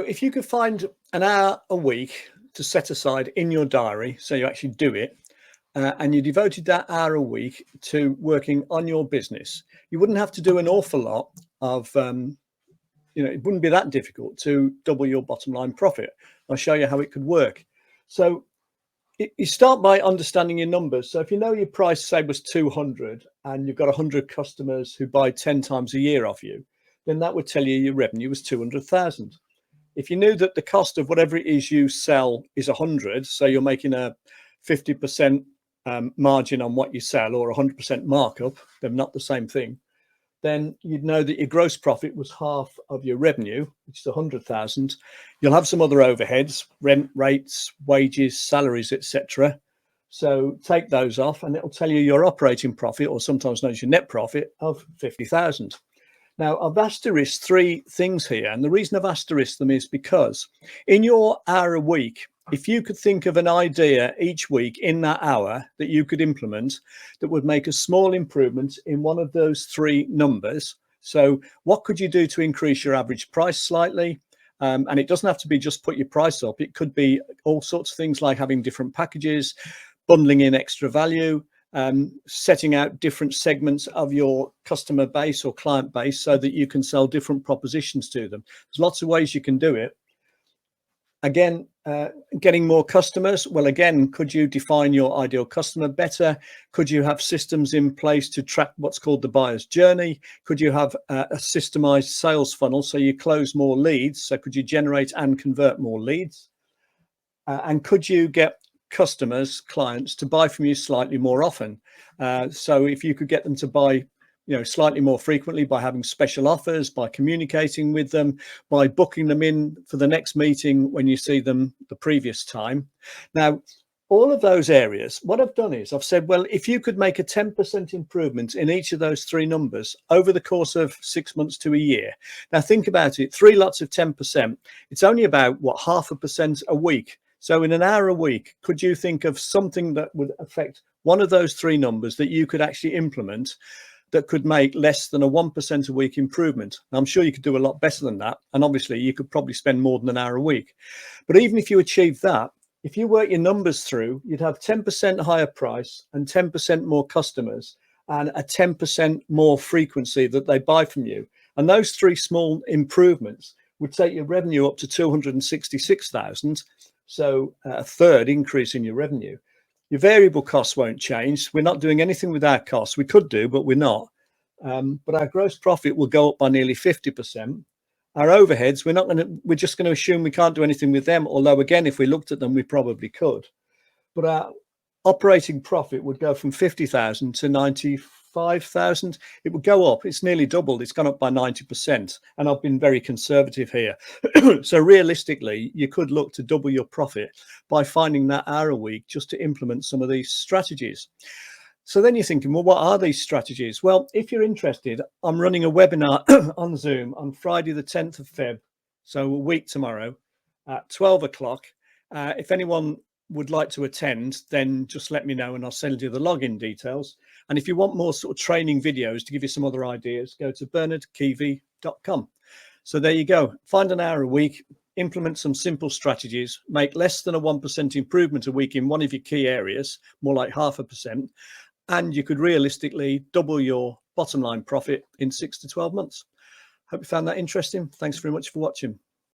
So if you could find an hour a week to set aside in your diary, so you actually do it, and you devoted that hour a week to working on your business, you wouldn't have to do an awful lot of, it wouldn't be that difficult to double your bottom line profit. I'll show you how it could work. So you start by understanding your numbers. So if you know your price, say, was 200 and you've got 100 customers who buy 10 times a year off you, then that would tell you your revenue was 200,000. If you knew that the cost of whatever it is you sell is 100, so you're making a 50% margin on what you sell, or 100% markup, they're not the same thing, then you'd know that your gross profit was half of your revenue, which is 100,000. You'll have some other overheads, rent, rates, wages, salaries, etc. So take those off and it'll tell you your operating profit, or sometimes known as your net profit, of 50,000. Now, I've asterisked three things here, and the reason I've asterisked them is because in your hour a week, if you could think of an idea each week in that hour that you could implement that would make a small improvement in one of those three numbers. So what could you do to increase your average price slightly? And it doesn't have to be just put your price up. It could be all sorts of things like having different packages, bundling in extra value, setting out different segments of your customer base or client base so that you can sell different propositions to them. There's lots of ways you can do it. Again, getting more customers. Well, again, could you define your ideal customer better? Could you have systems in place to track what's called the buyer's journey? Could you have a systemized sales funnel so you close more leads? So could you generate and convert more leads? And could you get customers, clients, to buy from you slightly more often? So if you could get them to buy slightly more frequently by having special offers, by communicating with them, by booking them in for the next meeting when you see them the previous time. Now, all of those areas, what I've done is I've said, well, if you could make a 10% improvement in each of those three numbers over the course of 6 months to a year. Now, think about it, 3 lots of 10%. It's only about, what, 0.5% a week. So in an hour a week, could you think of something that would affect one of those three numbers that you could actually implement that could make less than a 1% a week improvement? Now, I'm sure you could do a lot better than that. And obviously you could probably spend more than an hour a week. But even if you achieve that, if you work your numbers through, you'd have 10% higher price and 10% more customers and a 10% more frequency that they buy from you. And those three small improvements would take your revenue up to 266,000. So a third increase in your revenue. Your variable costs won't change. We're not doing anything with our costs. We could do, but we're not. But our gross profit will go up by nearly 50%. Our overheads, we're just going to assume we can't do anything with them. Although, again, if we looked at them, we probably could. But our operating profit would go from 50,000 to 95,000. It would go up. It's nearly doubled. It's gone up by 90%. And I've been very conservative here. So realistically, you could look to double your profit by finding that hour a week just to implement some of these strategies. So then you're thinking, well, what are these strategies? Well, if you're interested, I'm running a webinar on Zoom on Friday, the 10th of Feb. So a week tomorrow at 12 o'clock. If anyone would like to attend, then just let me know and I'll send you the login details. And if you want more sort of training videos to give you some other ideas, go to bernardkeevy.com. So there you go. Find an hour a week, implement some simple strategies, make less than a 1% improvement a week in one of your key areas, more like 0.5%, and you could realistically double your bottom line profit in 6 to 12 months. Hope you found that interesting. Thanks very much for watching.